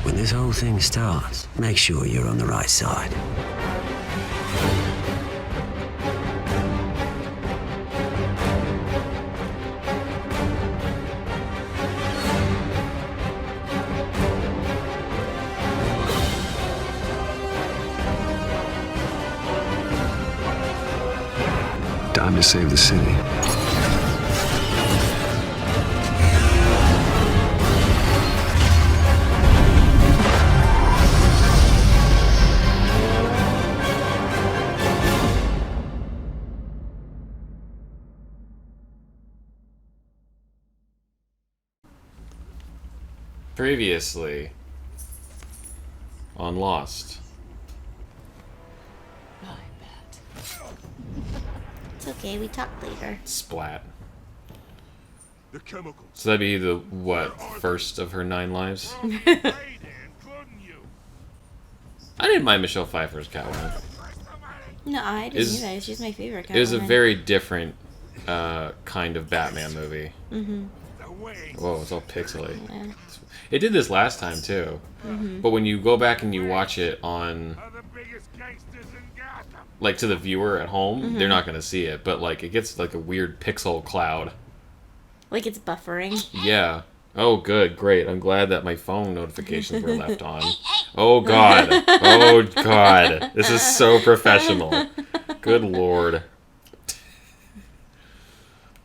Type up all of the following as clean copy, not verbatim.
When this whole thing starts, make sure you're on the right side. Time to save the city. Previously on Lost. It's okay, we talk later. Splat. The chemicals. So that'd be the, what, first of her 9 lives? I didn't mind Michelle Pfeiffer's Catwoman. No, I didn't either. She's my favorite Catwoman. It was a very different kind of Batman movie. Mm-hmm. Whoa, it's all pixely. Yeah. It did this last time, too. Mm-hmm. But when you go back and you watch it on... like, to the viewer at home, Mm-hmm. they're not going to see it. But, like, it gets, like, a weird pixel cloud. Like it's buffering. Yeah. Oh, good. Great. I'm glad that my phone notifications were left on. Oh, God. Oh, God. This is so professional. Good Lord.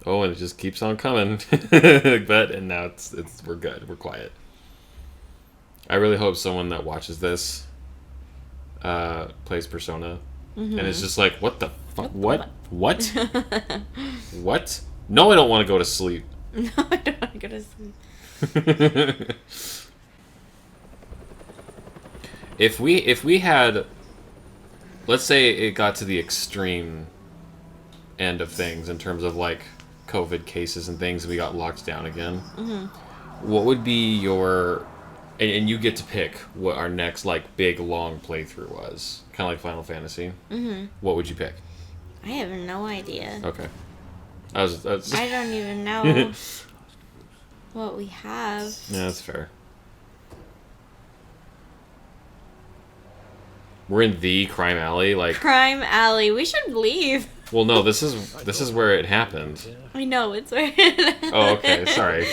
Oh, and it just keeps on coming. And now it's we're good. We're quiet. I really hope someone that watches this plays Persona. Mm-hmm. And it's just like, what the fuck? What? What? What? No, I don't want to go to sleep. No, I don't want to go to sleep. If we had, let's say it got to the extreme end of things in terms of like COVID cases and things, and we got locked down again, Mm-hmm. what would be your, and you get to pick what our next like big long playthrough was, kind of like Final Fantasy. Mm-hmm. What would you pick? I have no idea. Okay. I don't even know what we have. Yeah, that's fair. We're in the crime alley, like. Crime Alley. We should leave. Well, no, this is where it happened. I know, it's where Oh, okay, sorry.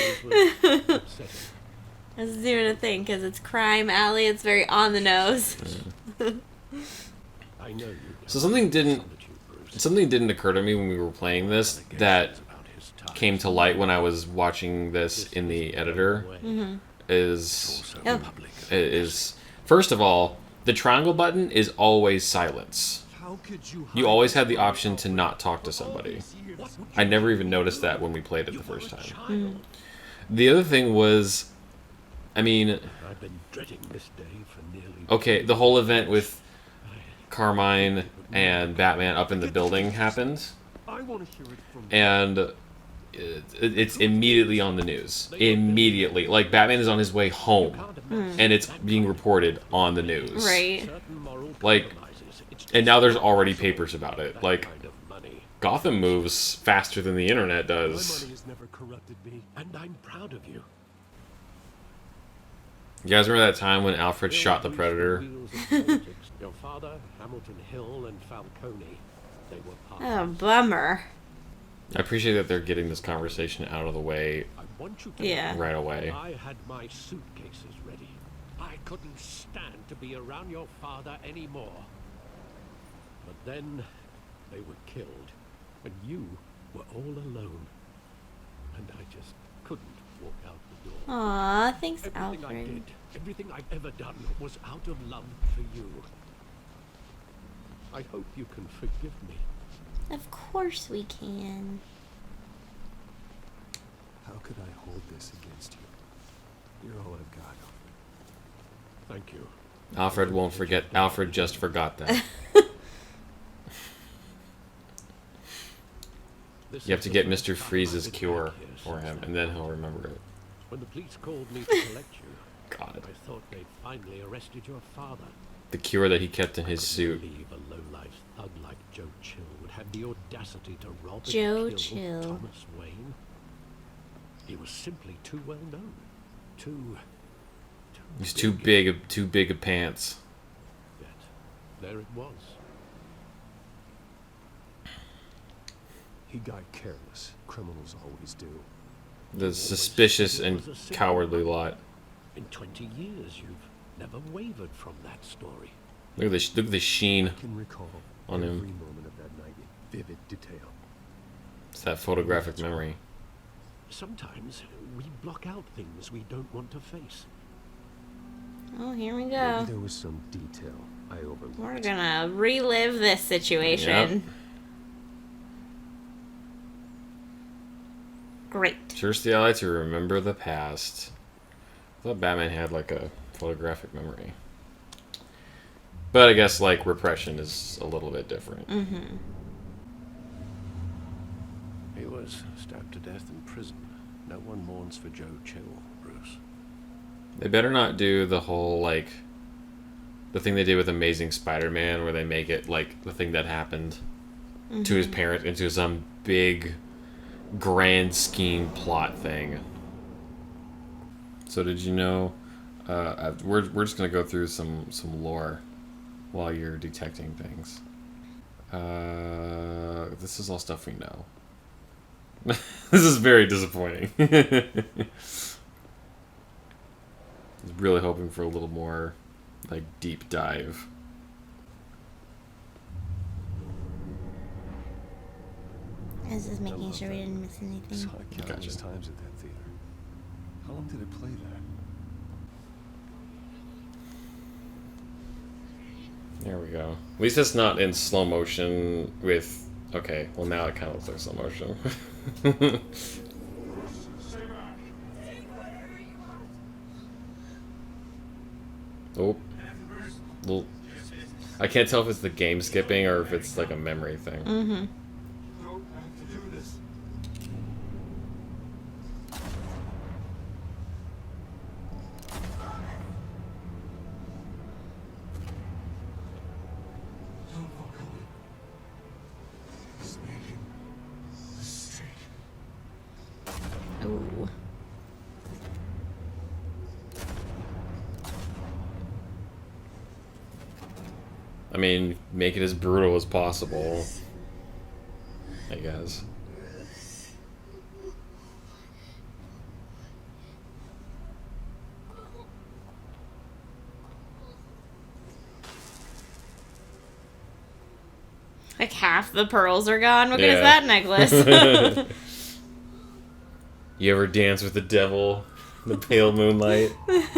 This is even a thing, because it's Crime Alley. It's very on the nose. So something didn't occur to me when we were playing this that came to light when I was watching this in the editor. Mm-hmm. Is first of all, the triangle button is always silence. You always have the option to not talk to somebody. I never even noticed that when we played it the first time. Mm-hmm. The other thing was, I mean, okay, the whole event with Carmine and Batman up in the building happened, and it's immediately on the news. Immediately. Like, Batman is on his way home, and it's being reported on the news. Right. Like, and now there's already papers about it. Like, Gotham moves faster than the internet does. You guys remember that time when Alfred shot the Predator? Your father, Hamilton Hill, and Falcone, they were Oh, bummer. I appreciate that they're getting this conversation out of the way Yeah. right away. I had my suitcases ready. I couldn't stand to be around your father anymore. But then they were killed, and you were all alone. And I just couldn't walk out the door. Aw, thanks, Everything I Alfred. did, everything I've ever done was out of love for you. I hope you can forgive me. Of course we can. How could I hold this against you? You're all I've got. Thank you. Alfred won't forget. Alfred just forgot that. You have to get Mr. Freeze's cure for him, and then he'll remember it. When the police called me to collect you, God. I thought they'd finally arrested your father. The cure that he kept in his I suit. couldn't believe a low-life thug like Joe Chill would have the audacity to rob Joe and kill Chill. Thomas Wayne. He was simply too well known. Too He's too big of pants. Yet, there it was. He got careless. Criminals always do. The suspicious and cowardly lot. In 20 years, you've never wavered from that story. Look at the sheen I can recall on every him. moment of that night in vivid detail. It's that photographic memory. Sometimes we block out things we don't want to face. Oh, here we Maybe go. there was some detail I overlooked. We're gonna relive this situation. Yep. Great. Seriously, I like to remember the past. I thought Batman had like a photographic memory. But I guess like repression is a little bit different. Mm-hmm. He was stabbed to death in prison. No one mourns for Joe Chill, Bruce. They better not do the whole like the thing they did with Amazing Spider-Man where they make it like the thing that happened to his parents into some big grand scheme plot thing. So did you know we're just gonna go through some lore while you're detecting things. This is all stuff we know. This is very disappointing. I was really hoping for a little more like deep dive. I was just making sure we didn't miss Saw anything. it countless Gotcha. times at that theater. How long did it play that? There we go. At least it's not in slow motion with... Okay, well now it kind of looks like slow motion. Oh. Well, I can't tell if it's the game skipping or if it's like a memory thing. Mm-hmm. Don't have to do this. Don't walk away. He's making a mistake. Ooh. I mean, make it as brutal as possible, I guess. Like half the pearls are gone. What good is Yeah. that necklace? You ever dance with the devil in the pale moonlight? Bruce,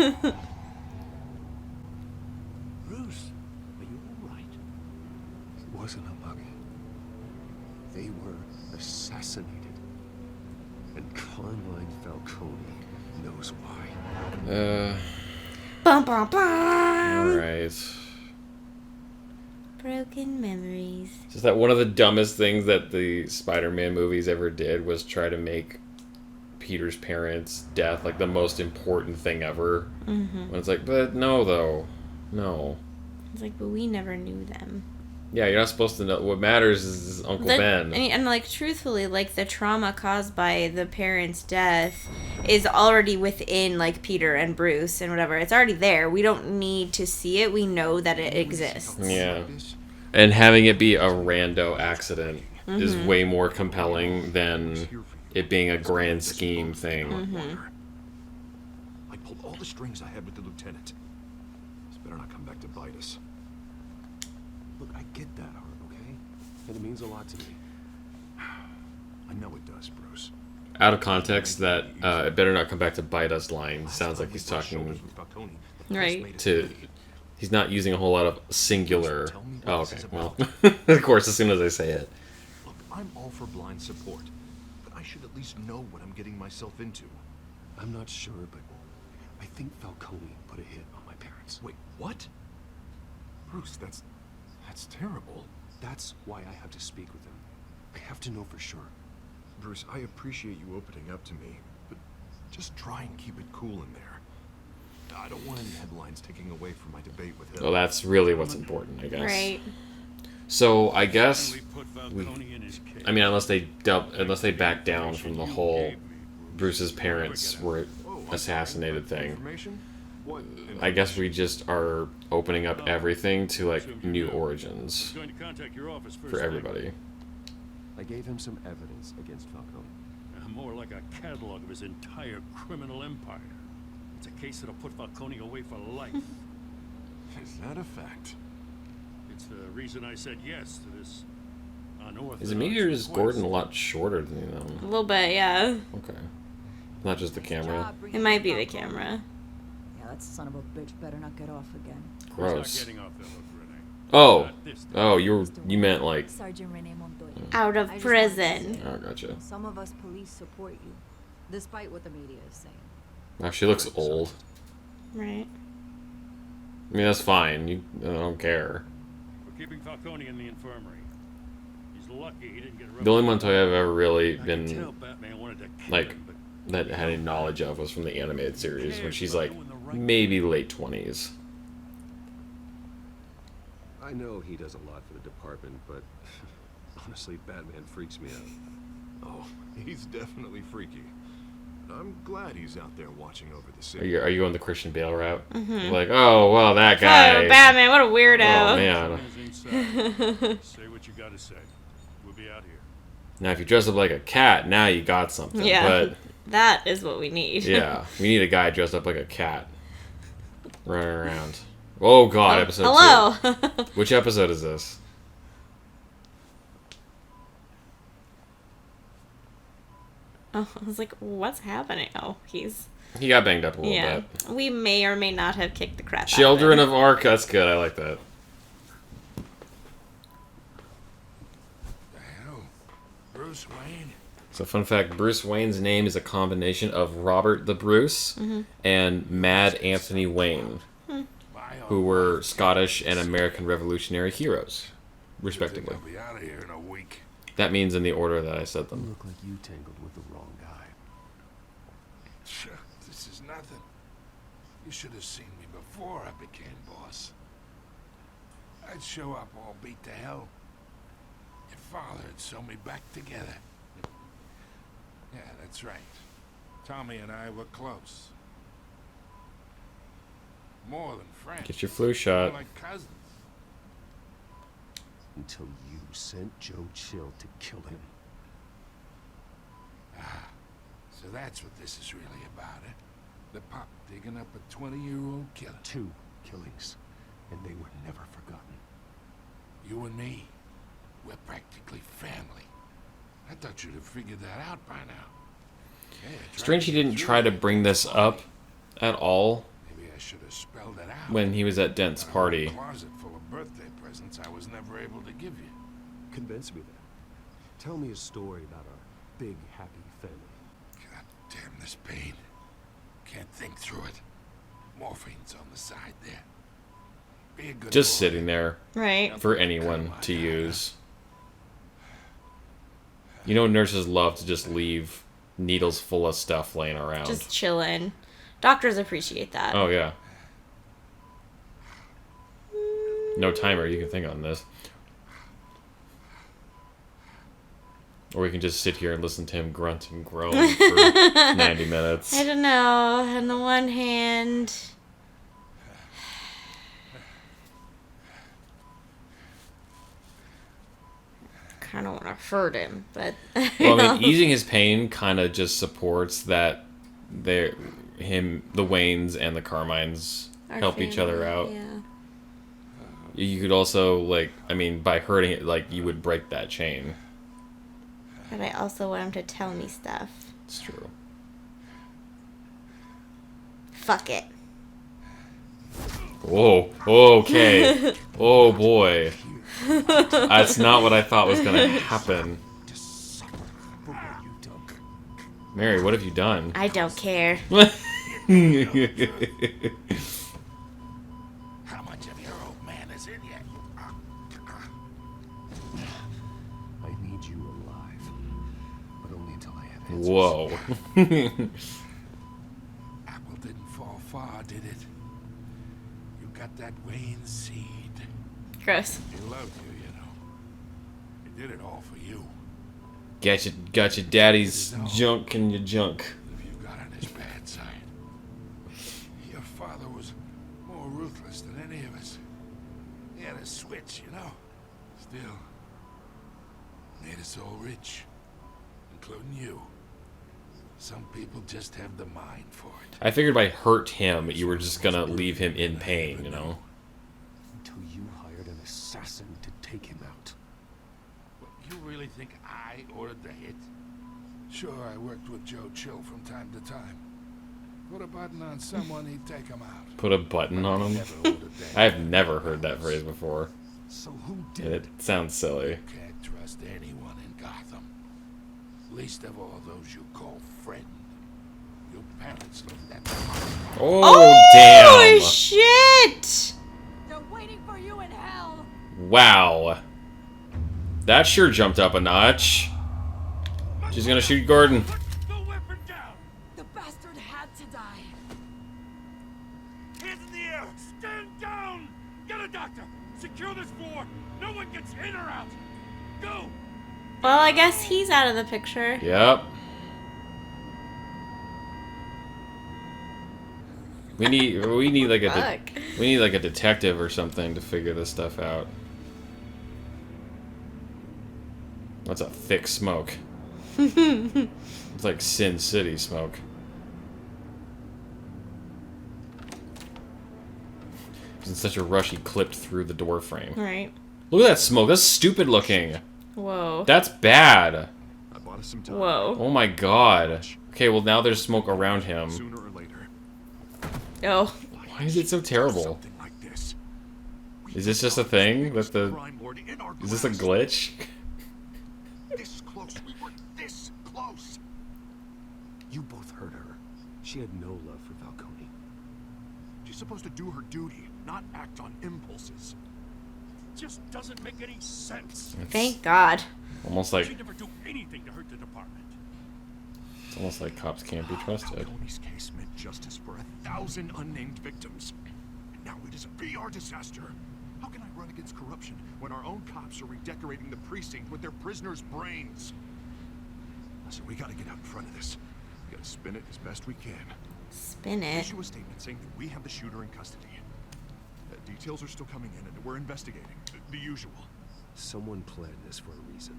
are you all right? It wasn't a mug. They were assassinated. And Carmine Falcone knows why. Bum bum bum. Alright. Broken memories. Just that one of the dumbest things that the Spider-Man movies ever did was try to make Peter's parents' death like the most important thing ever. Mm-hmm. When it's like, but no, though. No. It's like, but we never knew them. Yeah, you're not supposed to know. What matters is Uncle Ben. And like, truthfully, like, the trauma caused by the parents' death is already within, like, Peter and Bruce and whatever. It's already there. We don't need to see it. We know that it exists. Yeah. And having it be a rando accident is way more compelling than it being a grand scheme thing. I pulled all the strings I had with the lieutenant. This better not come back to bite us. Look, I get that, Art, okay? And it means a lot to me. I know it does, Bruce. Out of context, that it better not come back to bite us line sounds like he's talking Right. to... He's not using a whole lot of singular... Oh, okay. Well, of course, as soon as I say it. Look, I'm all for blind support, but I should at least know what I'm getting myself into. I'm not sure, but I think Falcone put a hit on my parents. Wait, what? Bruce, that's terrible. That's why I have to speak with him. I have to know for sure. Bruce, I appreciate you opening up to me, but just try and keep it cool in there. I don't want any headlines taking away from my debate with him. Well, that's really what's important, I guess. Right. So, I guess... I mean, unless they back down from the whole Bruce's parents were assassinated thing. Information? I guess we just are opening up everything to like new origins Going to contact your office first for thing. everybody. I gave him some evidence against Falcone. More like a catalog of his entire criminal empire. It's a case that'll put Falcone away for life. Is that a fact? It's the reason I said yes to this unorthodox Is it me or is request. Gordon a lot shorter than A them? little bit, yeah. Okay. Not just the camera. It might be the camera. Yeah, that son of a bitch better not get off again. He's not Gross. getting off that hook, Renee. Oh. Not this time. Oh, you meant like. Sergeant Rene Montoya. Out of I just wanted to prison. say, Oh, gotcha. some of us police support you, despite what the media is saying. Wow, she looks old. Right. I mean, that's fine. I don't care. We're keeping Falcone in the infirmary. He's lucky he didn't get The only Montoya I've ever really I could been tell Batman wanted to kill like him, but that had any knowledge of was from the animated series when she's like maybe late 20s. I know he does a lot for the department, but honestly, Batman freaks me out. Oh, he's definitely freaky. I'm glad he's out there watching over the Are city. you going the Christian Bale route? Like, oh well, that guy. Oh, Batman, what a weirdo. Oh man. Batman's inside. Say what you gotta say. We'll be out here. Now, if you dress up like a cat, now you got something. Yeah. But That is what we need. yeah, we need a guy dressed up like a cat, running around. Oh God, episode 2. Hello. Which episode is this? Oh, I was like, what's happening? Oh, He got banged up a little yeah. bit. We may or may not have kicked the crap Children out of of Ark. That's good. I like that. The hell? Bruce Wayne? So, fun fact: Bruce Wayne's name is a combination of Robert the Bruce and Mad Anthony Wayne, who were Scottish and American Revolutionary heroes, respectively. I'll be out of here in a week. That means in the order that I said You them. look like you tangled with the wrong guy. Sure, this is nothing. You should have seen me before I became boss. I'd show up all beat to hell. Your father would sew me back together. Yeah, that's right. Tommy and I were close. More than friends. Get your flu We're shot. like cousins. Until you sent Joe Chill to kill him. Ah, so that's what this is really about, eh? The pop digging up a 20-year-old killer. 2 killings, and they were never forgotten. You and me, we're practically family. I thought you'd have figured that out by now. Yeah, Strange he didn't try to bring this up at all Maybe I should have spelled it out. when he was at Dent's I have a party. closet full of birthday presents I was never able to give you. Convince me then. Tell me a story about our big, happy family. God damn this pain. Can't think through it. Morphine's on the side there. Be a good Just boy. sitting there Right. for anyone to use. You know, nurses love to just leave needles full of stuff laying around. Just chilling. Doctors appreciate that. Oh, yeah. No timer you can think on this. Or we can just sit here and listen to him grunt and groan for 90 minutes. I don't know. On the one hand, kind of want to hurt him, but Well, I mean, easing his pain kind of just supports that the Waynes and the Carmines Our help each other family, out. Yeah. You could also, like, I mean, by hurting it, like, you would break that chain. But I also want him to tell me stuff. It's true. Fuck it. Whoa. Okay. Oh, boy. That's not what I thought was going to happen. Just suffer for what you've done. Mary, what have you done? I don't care. How much of your old man is in you? I need you alive. But only until I have answers. Whoa. Apple didn't fall far, did it? You got that Wayne seed. Gross. He loved you, you know. He did it all for you. Got your daddy's junk in your junk. If you got on his bad side. Your father was ruthless than any of us. He had a switch, you know. Still, made us all rich, including you. Some people just have the mind for it. I figured by hurt him, you were just gonna leave him in pain, you know? Until you hired an assassin to take him out. What, you really think I ordered the hit? Sure, I worked with Joe Chill from time to time. Put a button on someone, he'd take him out. Put a button on him? Never ordered that. I have never heard that phrase before. So who did It sounds silly. Can't trust anyone in Gotham. Least of all those you call friend. Your parents looked at me. Oh, damn! Shit! They're waiting for you in hell. Wow. That sure jumped up a notch. She's gonna shoot Gordon. Put the weapon down! The bastard had to die. Hands in the air! Stand down! Get a doctor! Secure this floor! No one gets in or out! Go! Well, I guess he's out of the picture. Yep. We need like Fuck. we need like a detective or something to figure this stuff out. What's a thick smoke? It's like Sin City smoke. He's in such a rush he clipped through the door frame. Right. Look at that smoke. That's stupid looking. Whoa. That's bad. I bought us some time. Whoa. Oh my god. Okay, well now there's smoke around him. Sooner or later. Oh. Why is it so terrible? Something like this. Is this just a thing? That the Crime lord in our is this a grasp. glitch? This close. We were this close. You both hurt her. She had no love for Falcone. She's supposed to do her duty, not act on impulses. Just doesn't make any sense. Thank God. Almost like She'd never do anything to hurt the department. it's almost like cops can't be trusted. Falcone's case meant justice for 1,000 unnamed victims. And now it is a VR disaster. How can I run against corruption when our own cops are redecorating the precinct with their prisoners' brains? Listen, we gotta get out in front of this. We gotta spin it as best we can. Spin it. Issue a statement saying that we have the shooter in custody. Details are still coming in and we're investigating. The usual. Someone planned this for a reason.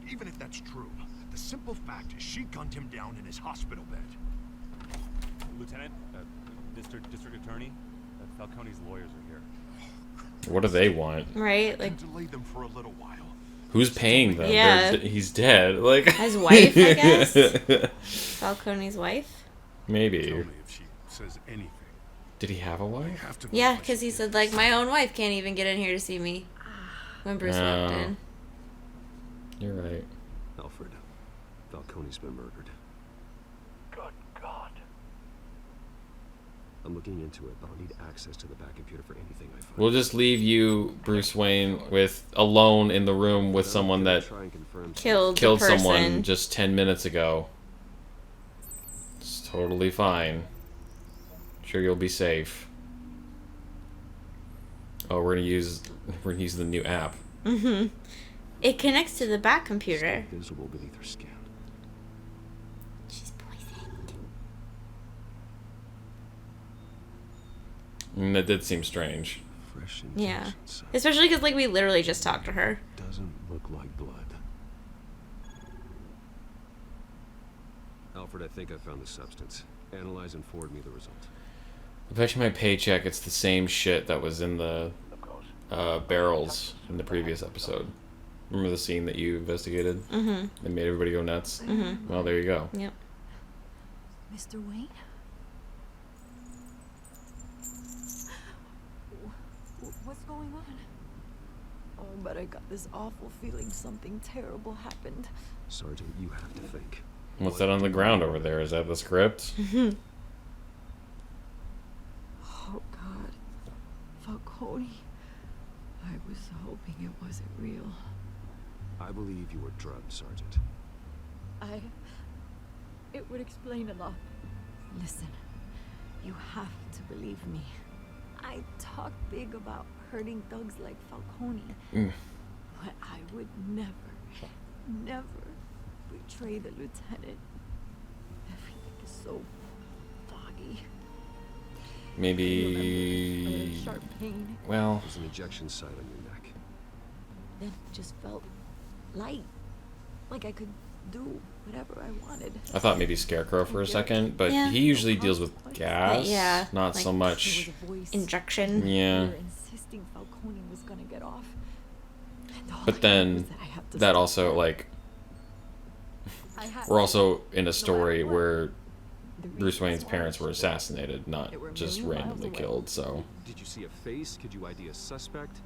Even if that's true, the simple fact is she gunned him down in his hospital bed. Lieutenant, District Attorney, Falcone's lawyers are here. What do they want? Right? Like, Like, delay them for a little while. Who's paying them? Yeah. He's dead. Like his wife, I guess? Falcone's wife? Maybe. Tell me if she says anything. Did he have a I wife? have to know Yeah, what because she he did. said, like, my own wife can't even get in here to see me when Bruce walked Oh. in. You're right. Alfred, Falcone's been murdered. Good God. I'm looking into it, but I'll need access to the back computer for anything I find. We'll just leave you, Bruce Wayne, with alone in the room with I'm someone gonna that try and confirm Killed killed the person. someone just 10 minutes ago. It's totally fine. Sure, you'll be safe. Oh, we're gonna use the new app. Mm-hmm. It connects to the back computer. Stay visible beneath her skin. She's poisoned. That did seem strange. Fresh Yeah. intelligence. Especially because, like, we literally just talked to her. Doesn't look like blood. Alfred, I think I found the substance. Analyze and forward me the result. I bet you my paycheck it's the same shit that was in the barrels in the previous episode. Remember the scene that you investigated? Mm-hmm. That made everybody go nuts? Mm-hmm. Well, there you go. Yep. Mr. Wayne? What's going on? Oh, but I got this awful feeling something terrible happened. Sergeant, you have to think. What's that on the ground over there? Is that the script? Oh, God. Falcone. I was hoping it wasn't real. I believe you were drugged, Sergeant. It would explain a lot. Listen, you have to believe me. I talk big about hurting thugs like Falcone. But I would never betray the lieutenant. Everything is so foggy. Maybe pain. Well, There's an injection site on your neck. Then it just felt light. Like I could do whatever I wanted. I thought maybe Scarecrow for a second, but Yeah. he usually deals with gas, yeah, not like, so There much. was a voice. Yeah. Injection. They were insisting Falcone was gonna get off. And all I But knew then was that I had to that stop also that. like I had we're to. also in a story where The Bruce reasons Wayne's why parents I were stood up. assassinated, not They were a just million miles randomly away. killed. So Did you see a face? Could you ID a suspect?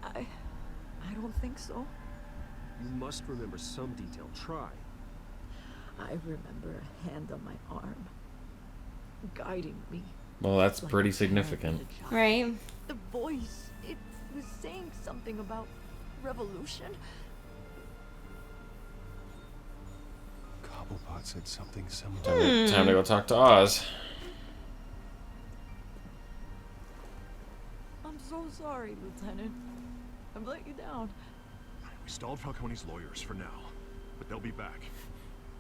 I don't think so. You must remember some detail. Try. I remember a hand on my arm, guiding me. well, that's like pretty a parent significant. and a child. Right. The voice, it was saying something about revolution. Cobblepot said something similar. Time to go talk to Oz. I'm so sorry, Lieutenant. I've let you down. We stalled Falcone's lawyers for now, but they'll be back.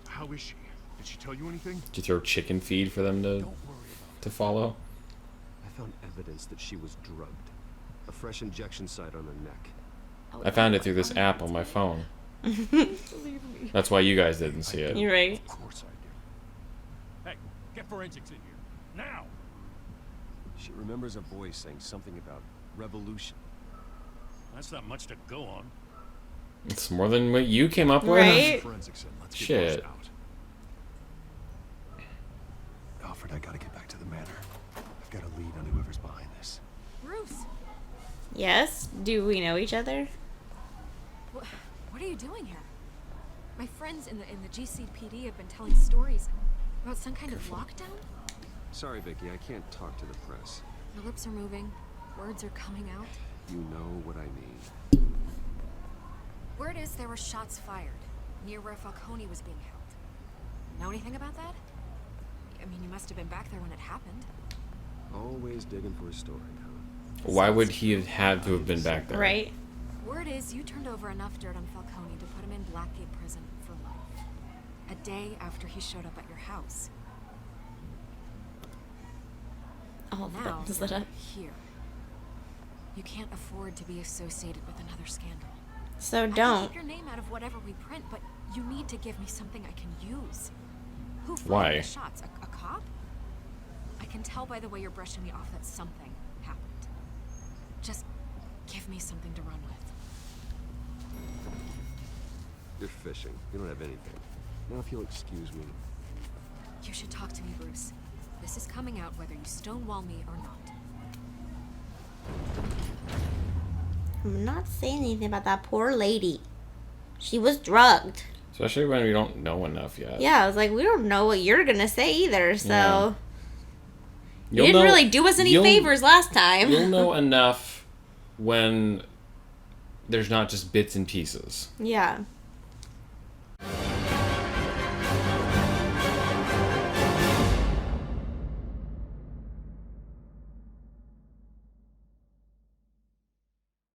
How is she? Did she tell you anything? Did you throw chicken feed for them Don't worry about to follow? I found evidence that she was drugged. A fresh injection site on her neck. I found it through this app on my phone. Please believe me. That's why you guys didn't see it. You're right. Of course I do. Hey, get forensics in here. Now! She remembers a voice saying something about revolution. That's not much to go on. It's more than what you came up with. Right? Forensics in. Let's get Shit. Rose out. Alfred, I gotta get back to the manor. I've got a lead on whoever's behind this. Bruce, Yes. Do we know each other? what are you doing here? My friends in the GCPD have been telling stories about some kind of lockdown. Sorry, Vicky, I can't talk to the press. Your lips are moving, words are coming out. You know what I mean. Word is there were shots fired near where Falcone was being held. Know anything about that? I mean, you must have been back there when it happened. Always digging for a story, huh? Why would he have had to have been back there? Right. Word is you turned over enough dirt on Falcone to put him in Blackgate Prison for life. A day after he showed up at your house. All the Now buttons lit you're up. here. You can't afford to be associated with another scandal. So I can don't. keep your name out of whatever we print, but you need to give me something I can use. Who fired Why? the shots? A cop? I can tell by the way you're brushing me off that something happened. Just give me something to run with. You're fishing. You don't have anything. Now, if you'll excuse me. You should talk to me, Bruce. This is coming out whether you stonewall me or not. I'm not saying anything about that poor lady. She was drugged. Especially when we don't know enough yet. Yeah, I was like, we don't know what you're gonna say either, so Yeah. you You'll didn't know- really do us any you'll- favors last time. You'll know enough when there's not just bits and pieces. Yeah.